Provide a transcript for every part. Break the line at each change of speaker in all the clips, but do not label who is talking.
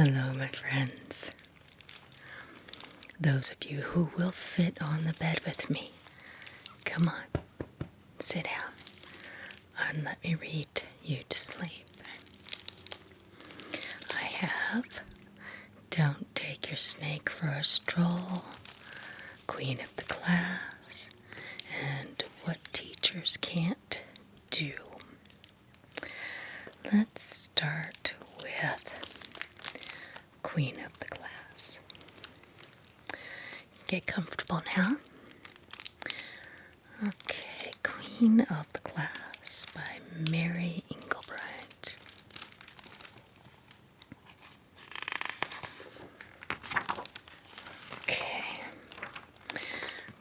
Hello, my friends. Those of you who will fit on the bed with me, come on, sit down and let me read you to sleep. I have Don't Take Your Snake for a Stroll, Queen of the Class, and What Teachers Can't Do. Let's start with Queen of the Class. Get comfortable now. Okay, Queen of the Class by Mary Engelbreit. Okay,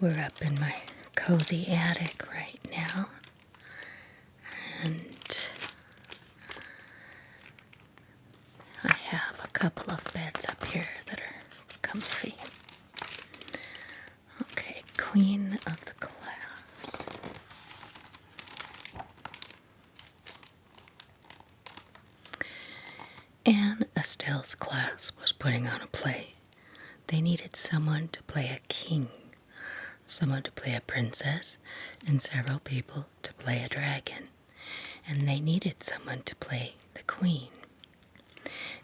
we're up in my cozy attic right now, and I have a couple of beds up here that are comfy. Okay, Queen of the Class. Anne Estelle's class was putting on a play. They needed someone to play a king, someone to play a princess, and several people to play a dragon. And they needed someone to play the queen.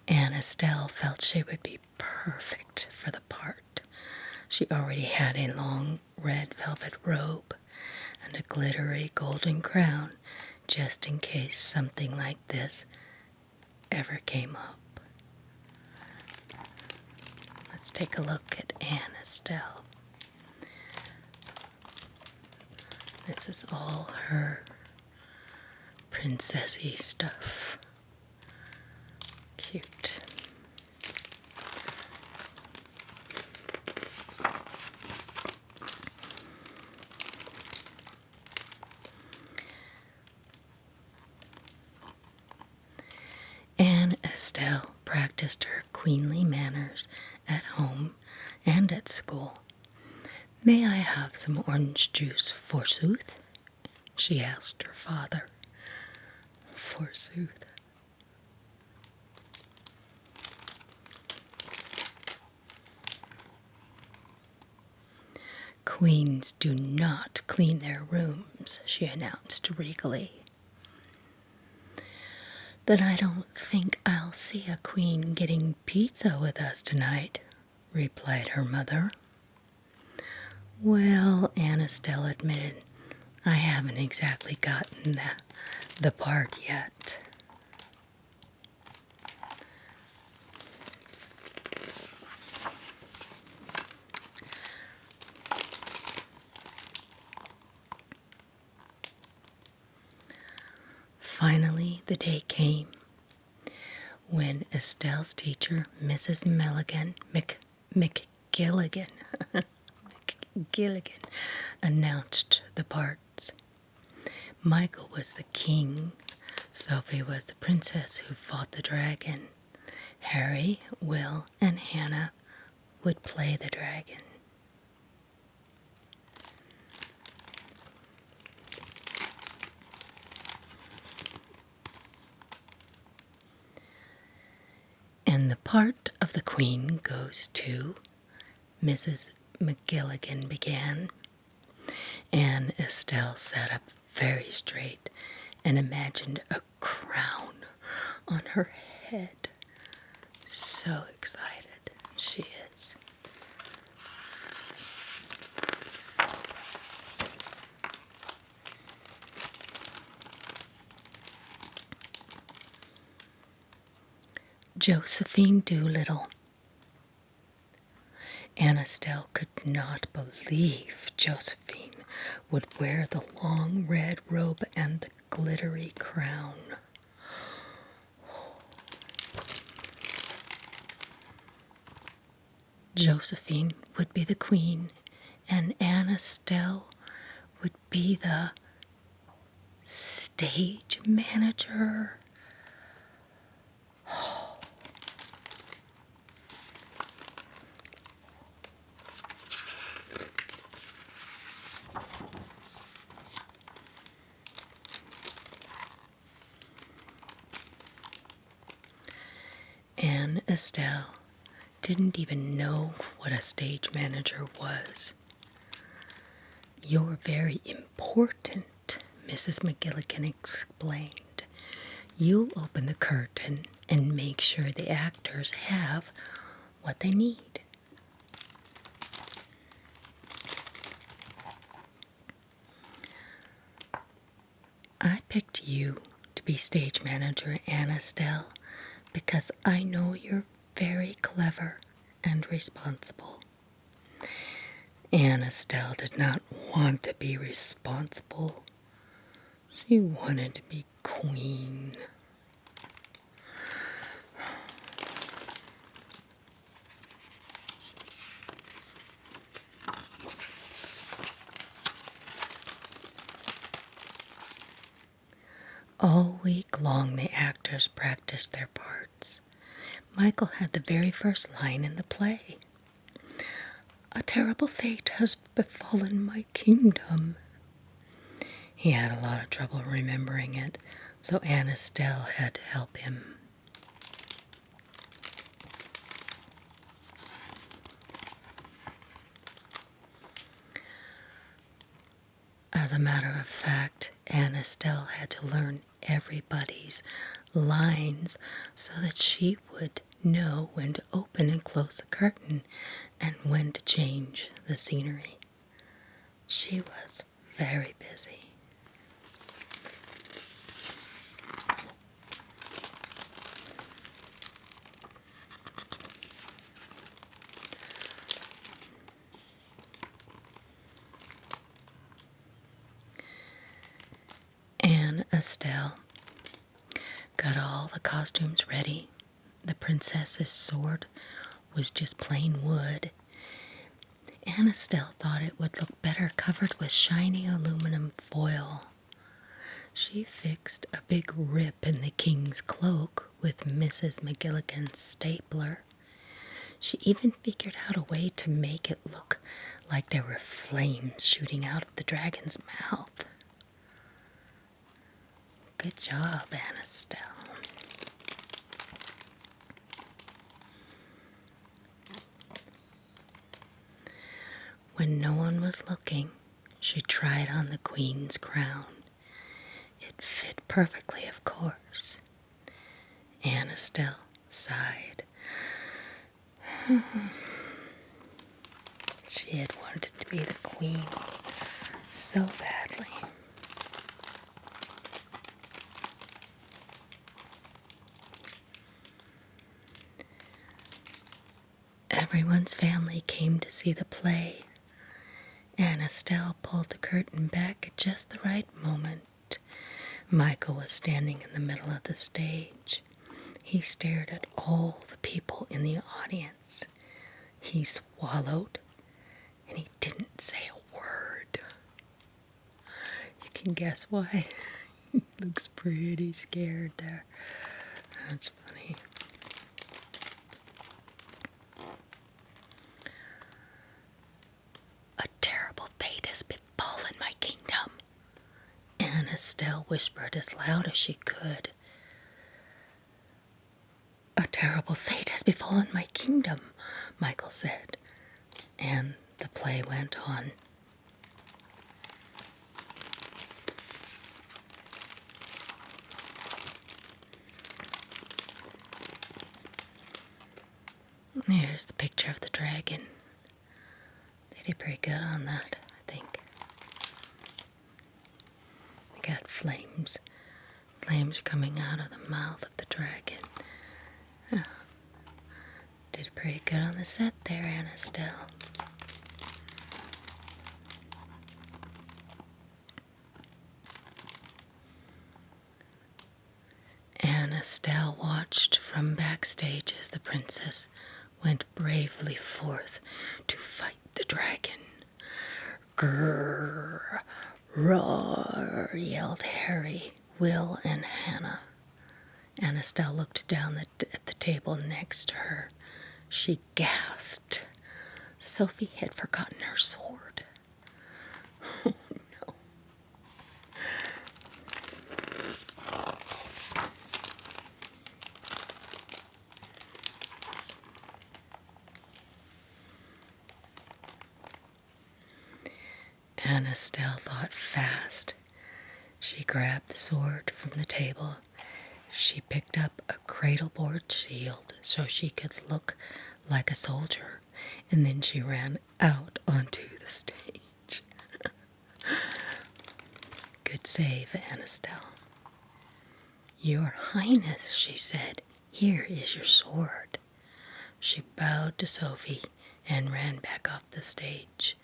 Anne Estelle felt she would be perfect for the part. She already had a long red velvet robe and a glittery golden crown, just in case something like this ever came up. Let's take a look at Anne Estelle. This is all her princessy stuff. Cute. Anne Estelle practiced her queenly manners at home and at school. "May I have some orange juice, forsooth?" she asked her father. Forsooth. "Queens do not clean their rooms," she announced regally. "Then I don't think I'll see a queen getting pizza with us tonight," replied her mother. "Well," Anne Estelle admitted, "I haven't exactly gotten the part yet." Finally, the day came when Estelle's teacher, Mrs. McGilligan, announced the parts. Michael was the king, Sophie was the princess who fought the dragon. Harry, Will, and Hannah would play the dragon. "And the part of the queen goes to," Mrs. McGilligan began. Anne Estelle sat up very straight and imagined a crown on her head. So excited she is. Josephine Doolittle. Anne Estelle could not believe Josephine would wear the long red robe and the glittery crown. Josephine would be the queen, and Anne Estelle would be the stage manager. Anne Estelle didn't even know what a stage manager was. "You're very important," Mrs. McGilligan explained. "You'll open the curtain and make sure the actors have what they need." "I picked you to be stage manager, Aunt Estelle, because I know you're very clever and responsible." Aunt Estelle did not want to be responsible. She wanted to be queen. All week long the actors practiced their parts. Michael had the very first line in the play. "A terrible fate has befallen my kingdom." He had a lot of trouble remembering it, so Aunt Estelle had to help him. As a matter of fact, Aunt Estelle had to learn everybody's lines so that she would know when to open and close the curtain and when to change the scenery. She was very busy. Aunt Estelle got all the costumes ready. The princess's sword was just plain wood. Aunt Estelle thought it would look better covered with shiny aluminum foil. She fixed a big rip in the king's cloak with Mrs. McGilligan's stapler. She even figured out a way to make it look like there were flames shooting out of the dragon's mouth. Good job, Aunt Estelle. When no one was looking, she tried on the queen's crown. It fit perfectly, of course. Aunt Estelle sighed. She had wanted to be the queen so badly. Everyone's family came to see the play. Aunt Estelle pulled the curtain back at just the right moment. Michael was standing in the middle of the stage. He stared at all the people in the audience. He swallowed, and he didn't say a word. You can guess why. He looks pretty scared there. That's funny. "A terrible fate has befallen my kingdom," Aunt Estelle whispered as loud as she could. "A terrible fate has befallen my kingdom," Michael said, and the play went on. Here's the picture of the dragon. They did pretty good on that, I think. We got flames. Flames coming out of the mouth of the dragon. Did pretty good on the set there, Aunt Estelle. Aunt Estelle watched from backstage as the princess went bravely forth to fight the dragon. "Grrr, roar," yelled Harry, Will, and Hannah. Aunt Estelle looked down at the table next to her. She gasped. Sophie had forgotten her sword. Oh, no. and Estelle thought fast. She grabbed the sword from the table. She picked up a cradleboard shield so she could look like a soldier, and then she ran out onto the stage. Good save, Estelle. Your Highness, she said, here is your sword. She bowed to Sophie and ran back off the stage,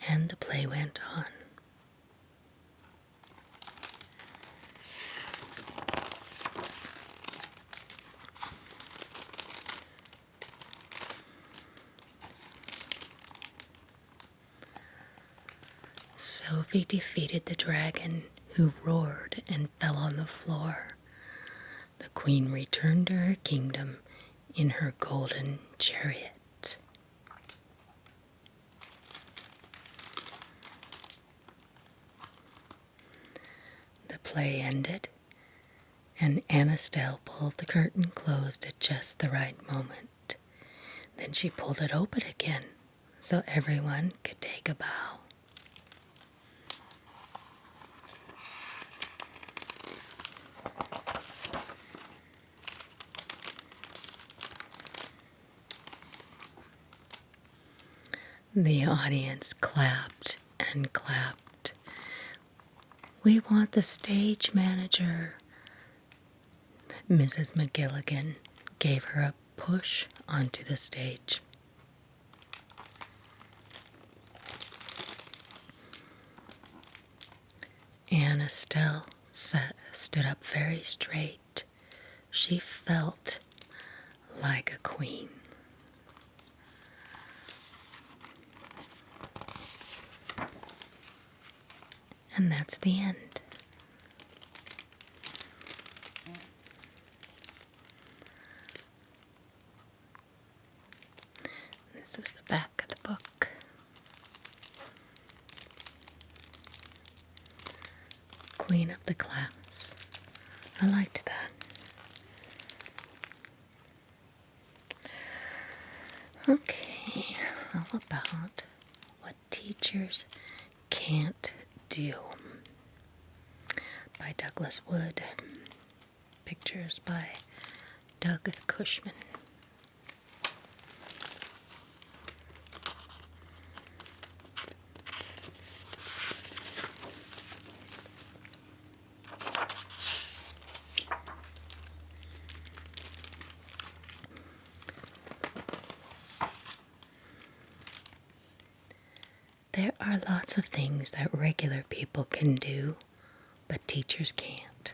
and the play went on. Sophie defeated the dragon, who roared and fell on the floor. The queen returned to her kingdom in her golden chariot. The play ended, and Estelle pulled the curtain closed at just the right moment. Then she pulled it open again so everyone could take a bow. The audience clapped and clapped. We want the stage manager. Mrs. McGilligan gave her a push onto the stage. Estelle stood up very straight. She felt like a queen. And that's the end. This is the back of the book. Queen of the class. I liked that. Okay, how about what teachers can't do? By Douglas Wood. Pictures by Doug Cushman. There are lots of things that regular people can do, but teachers can't.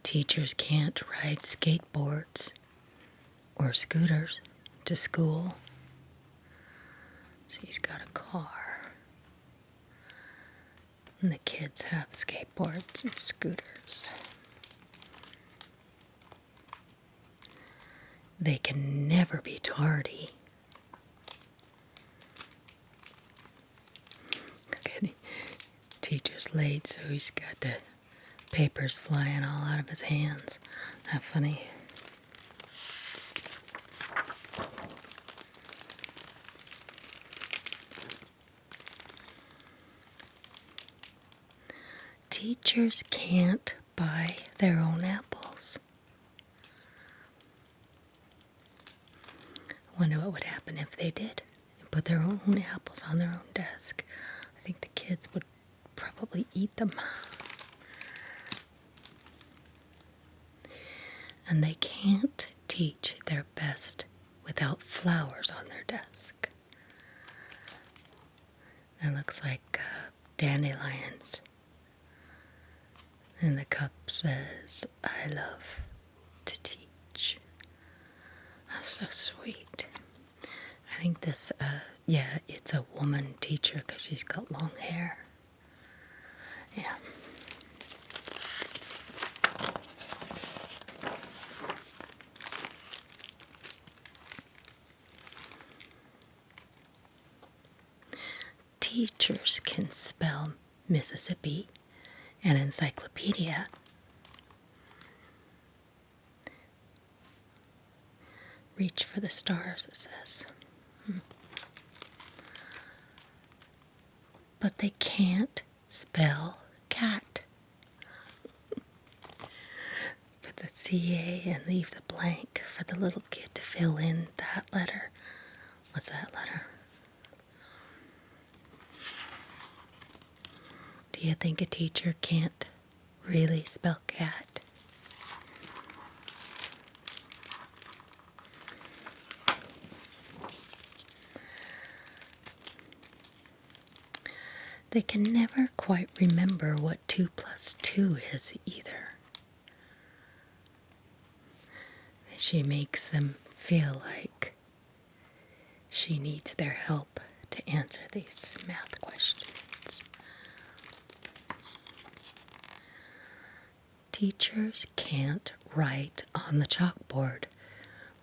Teachers can't ride skateboards or scooters to school. So he's got a car. And the kids have skateboards and scooters. They can never be tardy. Teacher's late, so he's got the papers flying all out of his hands. That funny? Teachers can't buy their own apples. I wonder what would happen if they did and put their own apples on their own desk. I think the kids would probably eat them. And they can't teach their best without flowers on their desk. That looks like dandelions. And the cup says, I love to teach. That's so sweet. I think this, it's a woman teacher because she's got long hair. Yeah. Teachers can spell Mississippi an encyclopedia. Reach for the stars, it says. But they can't spell cat. Puts a CA and leaves a blank for the little kid to fill in that letter. What's that letter? Do you think a teacher can't really spell cat? They can never quite remember what 2 plus 2 is either. She makes them feel like she needs their help to answer these math questions. Teachers can't write on the chalkboard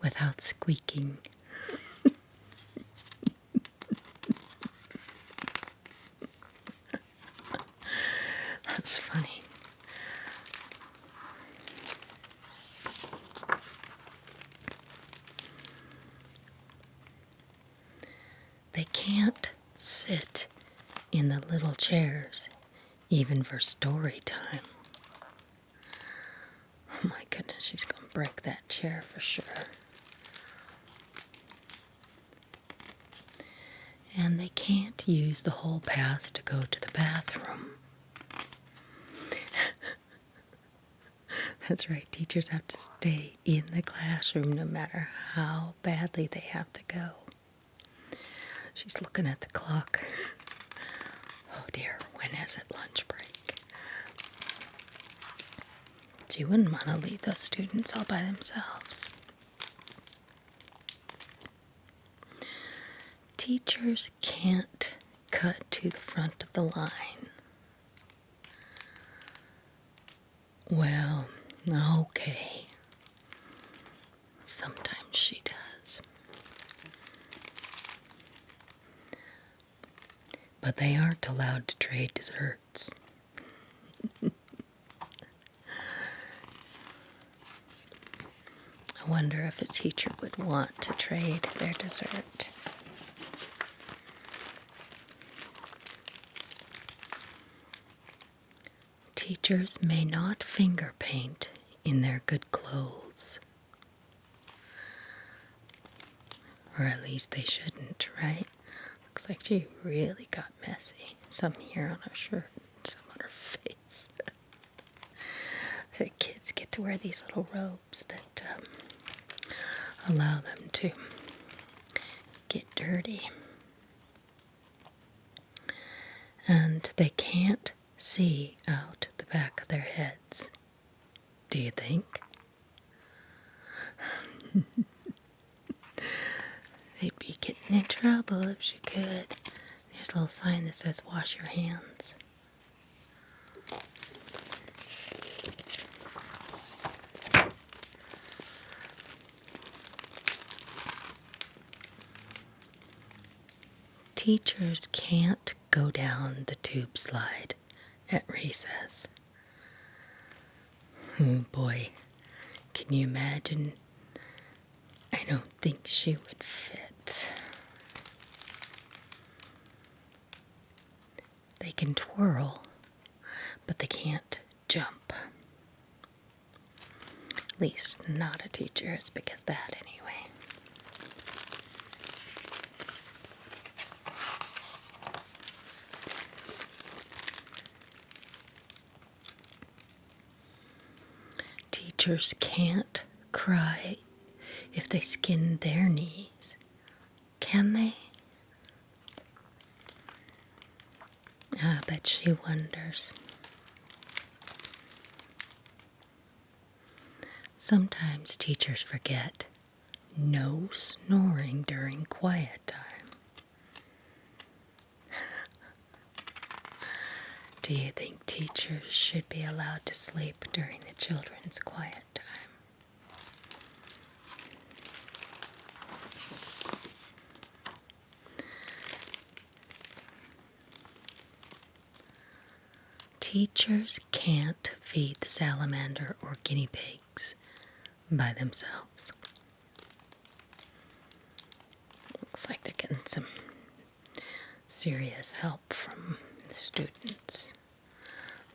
without squeaking. That's funny. They can't sit in the little chairs, even for story time. Oh my goodness, she's going to break that chair for sure. And they can't use the whole path to go to the bathroom. That's right, teachers have to stay in the classroom no matter how badly they have to go. She's looking at the clock. Oh dear, when is it lunch break? She wouldn't want to leave those students all by themselves. Teachers can't cut to the front of the line. Well, okay. Sometimes she does. But they aren't allowed to trade desserts. I wonder if a teacher would want to trade their dessert. Teachers may not finger paint in their good clothes. Or at least they shouldn't, right? Looks like she really got messy. Some here on her shirt, some on her face. The kids get to wear these little robes that allow them to get dirty. And they can't see out the back of their heads. Do you think? They'd be getting in trouble if she could. There's a little sign that says, wash your hands. Teachers can't go down the tube slide at recess. Oh boy, can you imagine? I don't think she would fit. They can twirl, but they can't jump. At least not a teacher as big as that anyway. Teachers can't cry if they skin their knees. Can they? I bet she wonders. Sometimes teachers forget no snoring during quiet time. Do you think teachers should be allowed to sleep during the children's quiet time? Teachers can't feed the salamander or guinea pigs by themselves. Looks like they're getting some serious help from the students.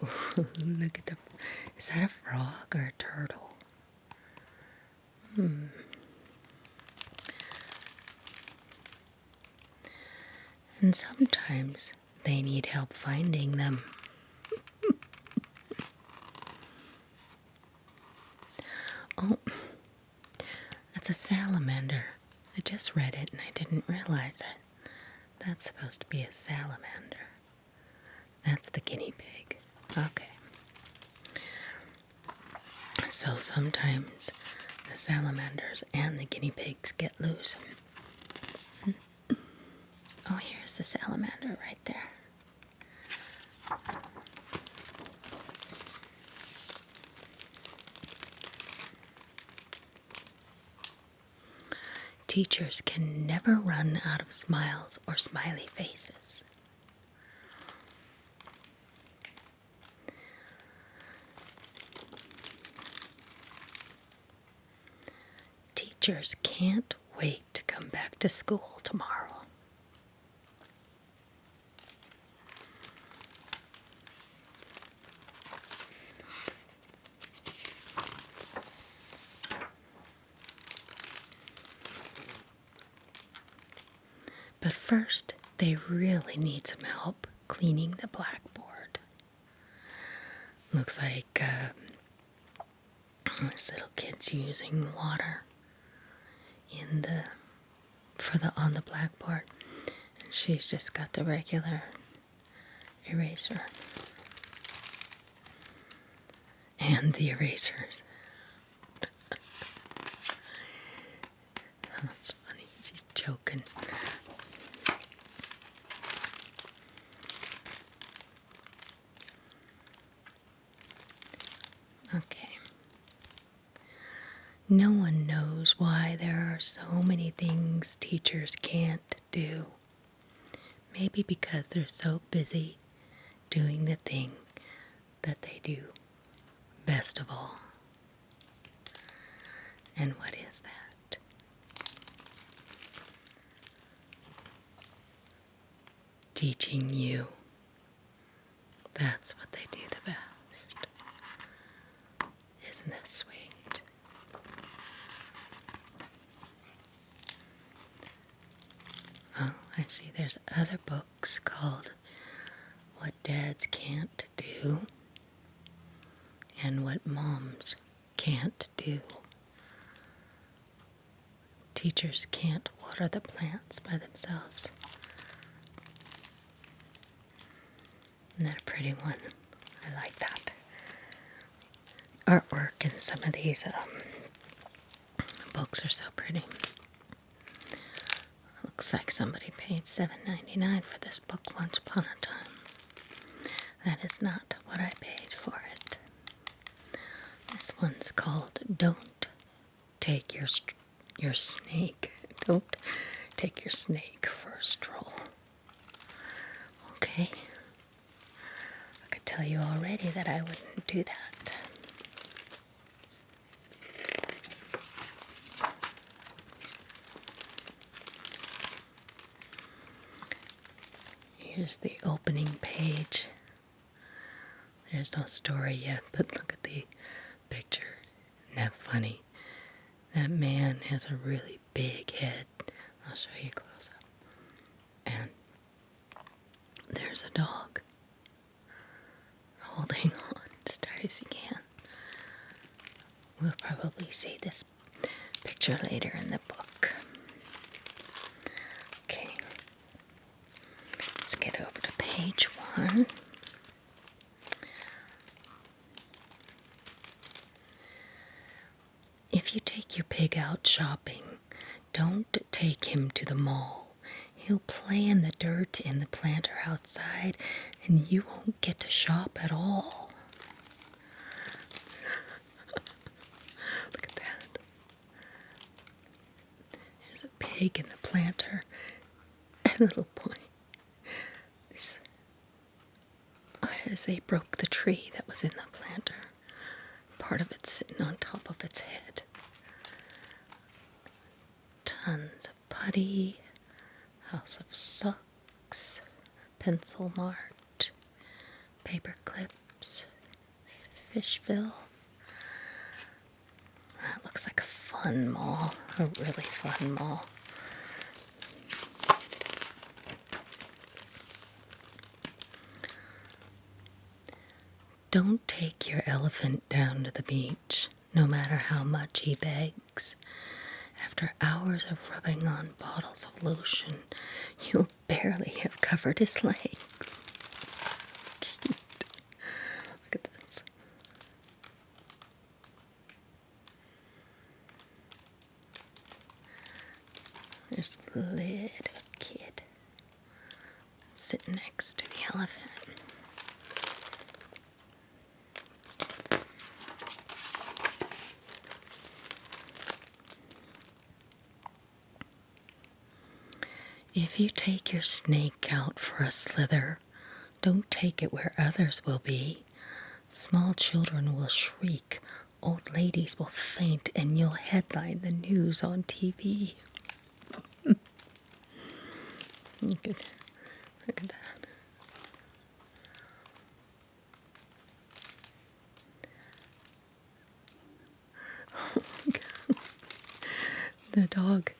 Ooh, look at the... Is that a frog or a turtle? And sometimes they need help finding them. Oh, that's a salamander. I just read it and I didn't realize it. That's supposed to be a salamander. That's the guinea pig. Okay. So sometimes the salamanders and the guinea pigs get loose. Oh, here's the salamander right there. Teachers can never run out of smiles or smiley faces. Teachers can't wait to come back to school tomorrow. But first, they really need some help cleaning the blackboard. Looks like this little kid's using water on the blackboard, and she's just got the regular eraser and the erasers. That's funny. She's choking. Okay. No one knows why there are so many things teachers can't do. Maybe because they're so busy doing the thing that they do best of all. And what is that? Teaching you. That's what they do the best. Isn't that sweet? Oh, I see there's other books called What Dads Can't Do and What Moms Can't Do. Teachers can't water the plants by themselves. Isn't that a pretty one? I like that. Artwork in some of these books are so pretty. Looks like somebody paid $7.99 for this book once upon a time. That is not what I paid for it. This one's called Don't Take Your Snake. Don't take your snake for a stroll. Okay. I could tell you already that I wouldn't do that. Here's the opening page. There's no story yet, but look at the picture. Isn't that funny? That man has a really big head. I'll show you close up. And there's a dog holding on as tight as he can. We'll probably see this picture later in the book. Okay. Let's get over to page 1. If you take your pig out shopping, don't take him to the mall. He'll play in the dirt in the planter outside, and you won't get to shop at all. Look at that. There's a pig in the planter, and a little boy. What as they broke the tree that was in the planter. Part of it sitting on top of its head. Tons of putty, house of socks, pencil mart, paper clips, fishville. That looks like a fun mall, a really fun mall. Don't take your elephant down to the beach, no matter how much he begs. After hours of rubbing on bottles of lotion, you'll barely have covered his legs. Cute. Look at this. There's a little kid sitting next to the elephant. If you take your snake out for a slither, don't take it where others will be. Small children will shriek, old ladies will faint, and you'll headline the news on TV. Look at that. Oh my God. The dog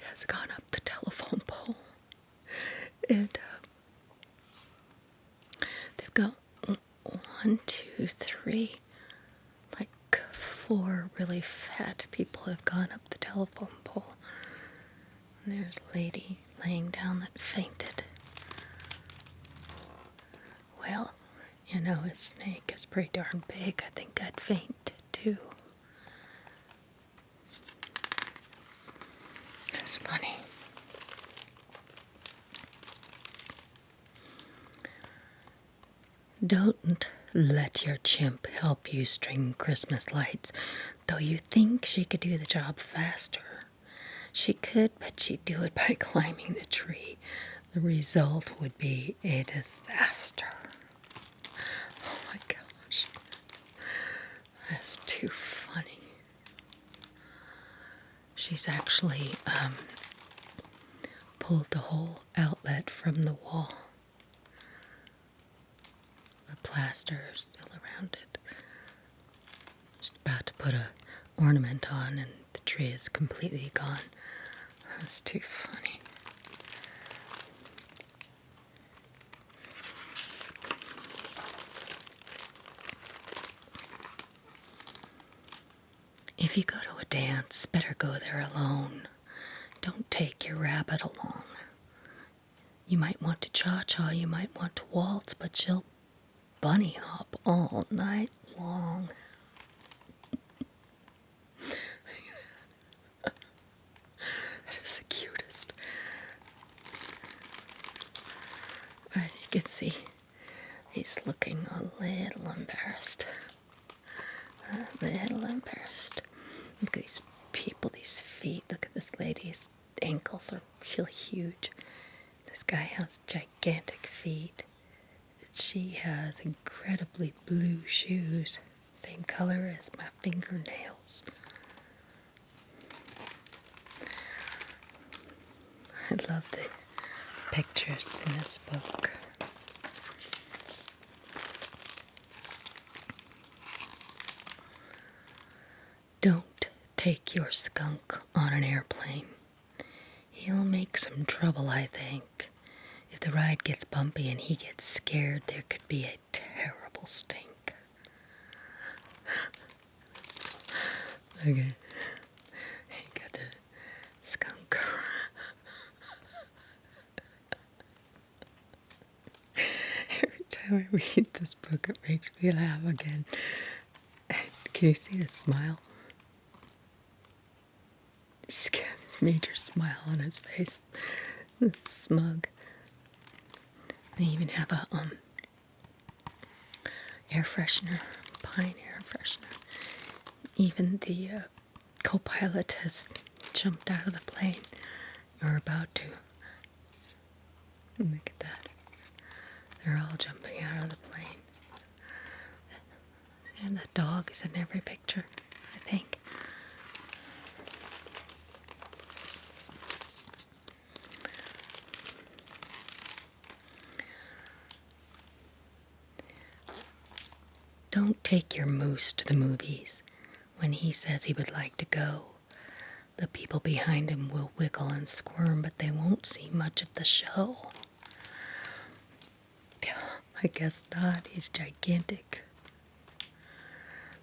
has gone up the telephone pole. And they've got 1, 2, 3, like 4 really fat people have gone up the telephone pole. And there's a lady laying down that fainted. Well, you know, a snake is pretty darn big. I think I'd faint too. That's funny. Don't let your chimp help you string Christmas lights, though you think she could do the job faster. She could, but she'd do it by climbing the tree. The result would be a disaster. Oh my gosh. That's too funny. She's actually pulled the whole outlet from the wall. The plaster is still around it. Just about to put a ornament on and the tree is completely gone. That's too funny. If you go to a dance, better go there alone. Don't take your rabbit along. You might want to cha-cha, you might want to waltz, but she'll bunny hop all night long. That is the cutest. But you can see he's looking a little embarrassed. A little embarrassed. Look at these people, these feet. Look at this lady's ankles are really huge. This guy has gigantic feet. She has incredibly blue shoes, same color as my fingernails. I love the pictures in this book. Don't take your skunk on an airplane. He'll make some trouble, I think. If the ride gets bumpy and he gets scared, there could be a terrible stink. Okay. He got the skunk. Every time I read this book, it makes me laugh again. Can you see the smile? He's got this major smile on his face. It's smug. They even have a air freshener, pine air freshener. Even the co-pilot has jumped out of the plane, or about to. Look at that. They're all jumping out of the plane. And the dog is in every picture, I think. Don't take your moose to the movies. When he says he would like to go, the people behind him will wiggle and squirm, but they won't see much of the show. I guess not. He's gigantic.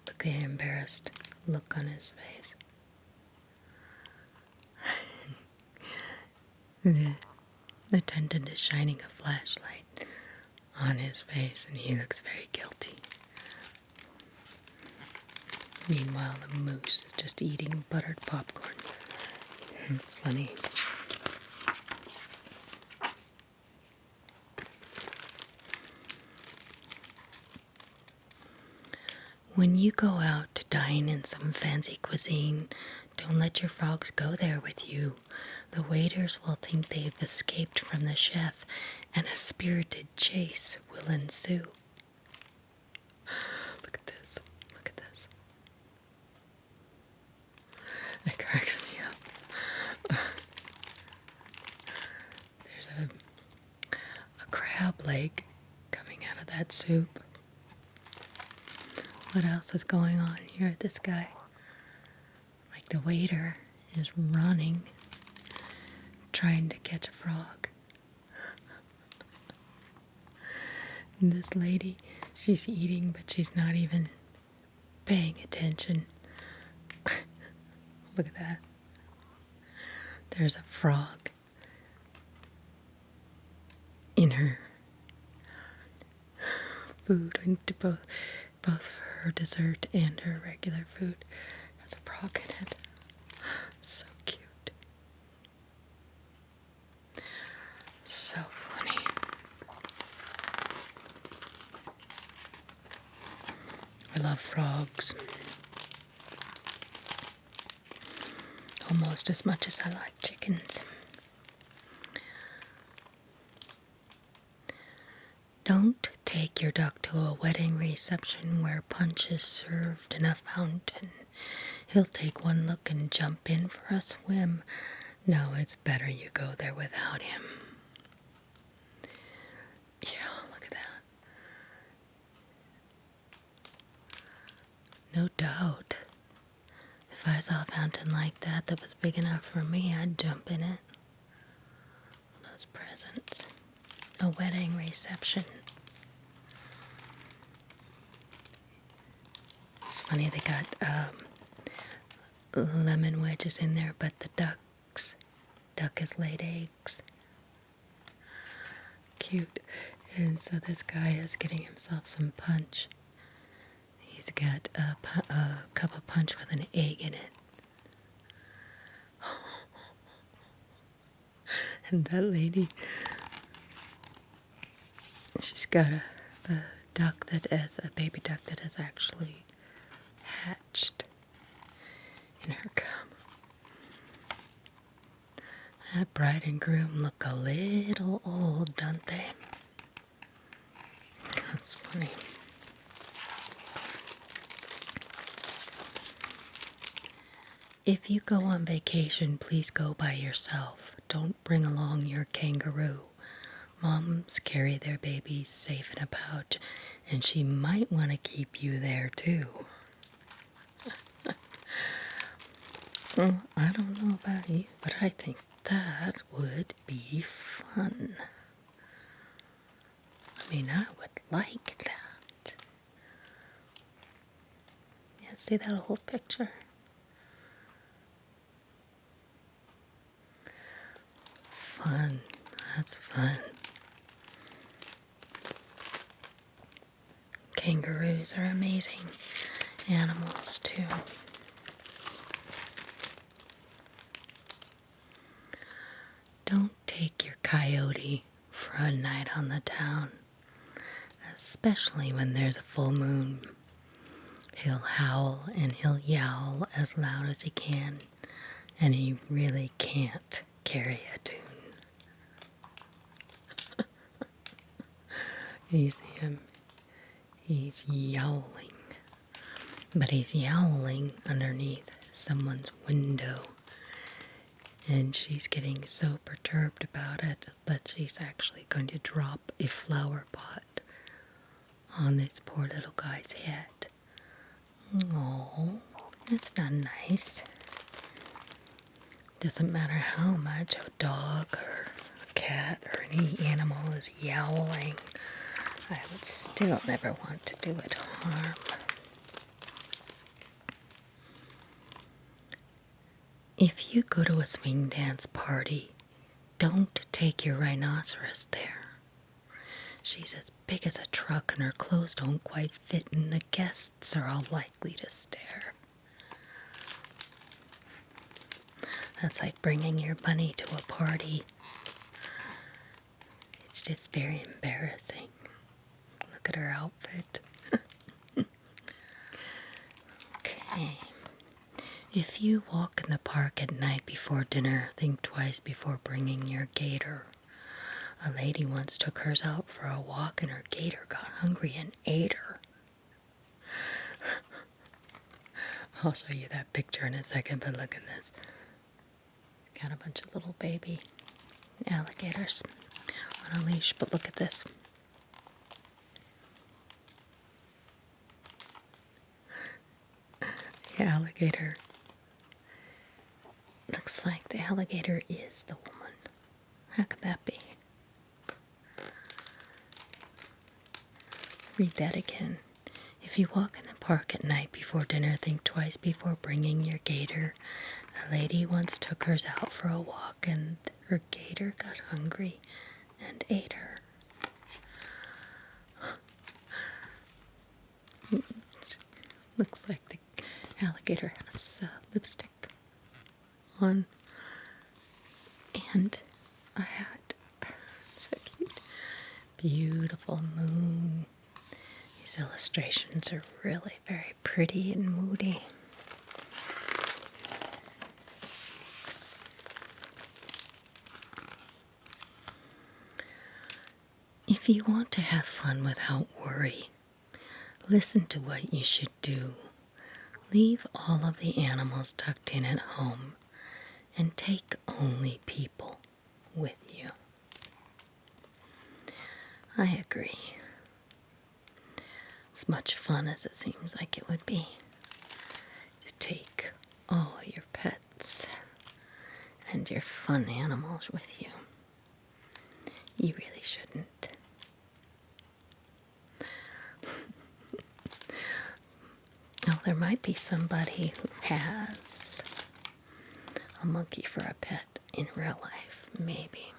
Look at the embarrassed look on his face. The attendant is shining a flashlight on his face, and he looks very guilty. Meanwhile, the moose is just eating buttered popcorn. It's funny. When you go out to dine in some fancy cuisine, don't let your frogs go there with you. The waiters will think they've escaped from the chef, and a spirited chase will ensue. Look at this. Look at this. That cracks me up. There's a crab leg coming out of that soup. What else is going on here? This guy, like the waiter, is running, trying to catch a frog. And this lady, she's eating, but she's not even paying attention. Look at that. There's a frog in her food, and both her dessert and her regular food has a frog in it. So cute. So funny. I love frogs almost as much as I like chickens. Don't take your duck to a wedding reception where punch is served in a fountain. He'll take one look and jump in for a swim. No, it's better you go there without him. Yeah, look at that. No doubt. If I saw a fountain like that was big enough for me, I'd jump in it. Those presents. A wedding reception. It's funny they got lemon wedges in there, but the duck has laid eggs. Cute. And so this guy is getting himself some punch. He's got a cup of punch with an egg in it. And that lady, she's got a duck that is a baby duck that has actually hatched in her cup. That bride and groom look a little old, don't they? That's funny. If you go on vacation, please go by yourself. Don't bring along your kangaroo. Moms carry their babies safe in a pouch, and she might want to keep you there too. Well, I don't know about you, but I think that would be fun. I mean, I would like that. Yeah, see that whole picture? Fun. That's fun. Kangaroos are amazing animals, too. Don't take your coyote for a night on the town, especially when there's a full moon. He'll howl and he'll yowl as loud as he can, and he really can't carry a tune. You see him? He's yowling but he's yowling underneath someone's window. And she's getting so perturbed about it that she's actually going to drop a flower pot on this poor little guy's head. Oh, that's not nice. Doesn't matter how much a dog or a cat or any animal is yowling, I would still never want to do it harm. If you go to a swing dance party, don't take your rhinoceros there. She's as big as a truck and her clothes don't quite fit, and the guests are all likely to stare. That's like bringing your bunny to a party. It's just very embarrassing. Look at her outfit. Okay. If you walk in the park at night before dinner, think twice before bringing your gator. A lady once took hers out for a walk and her gator got hungry and ate her. I'll show you that picture in a second, but look at this. Got a bunch of little baby alligators on a leash, but look at this. The alligator. Looks like the alligator is the woman. How could that be? Read that again. If you walk in the park at night before dinner, think twice before bringing your gator. A lady once took hers out for a walk and her gator got hungry and ate her. Looks like the alligator has lipstick on and a hat. So cute. Beautiful moon. These illustrations are really very pretty and moody. If you want to have fun without worry, listen to what you should do. Leave all of the animals tucked in at home and take only people with you. I agree. As much fun as it seems like it would be to take all your pets and your fun animals with you, you really shouldn't. Oh, there might be somebody who has a monkey for a pet in real life, maybe.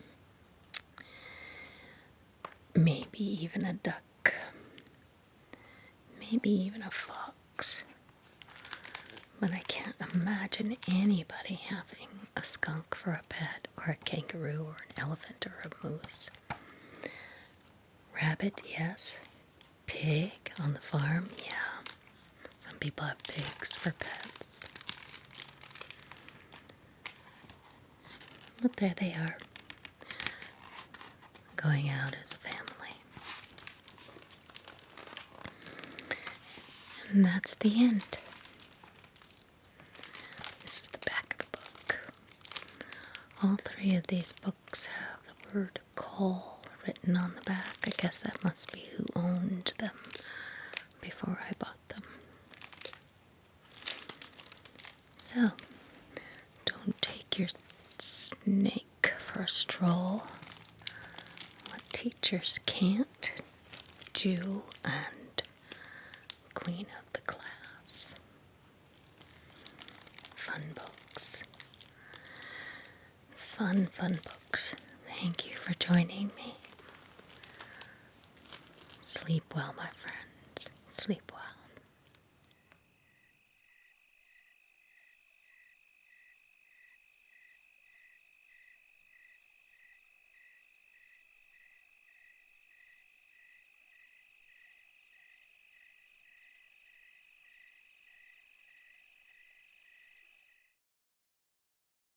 Maybe even a duck. Maybe even a fox. But I can't imagine anybody having a skunk for a pet, or a kangaroo, or an elephant, or a moose. Rabbit, yes. Pig on the farm, yeah. Some people have pigs for pets. But there they are, going out as a family. And that's the end. This is the back of the book. All three of these books have the word call written on the back. I guess that must be who owned them before I bought them. So, don't take your snake for a stroll. What teachers can't do, and queen of the class. Fun books. Fun books. Thank you for joining me. Sleep well, my friends. Sleep well.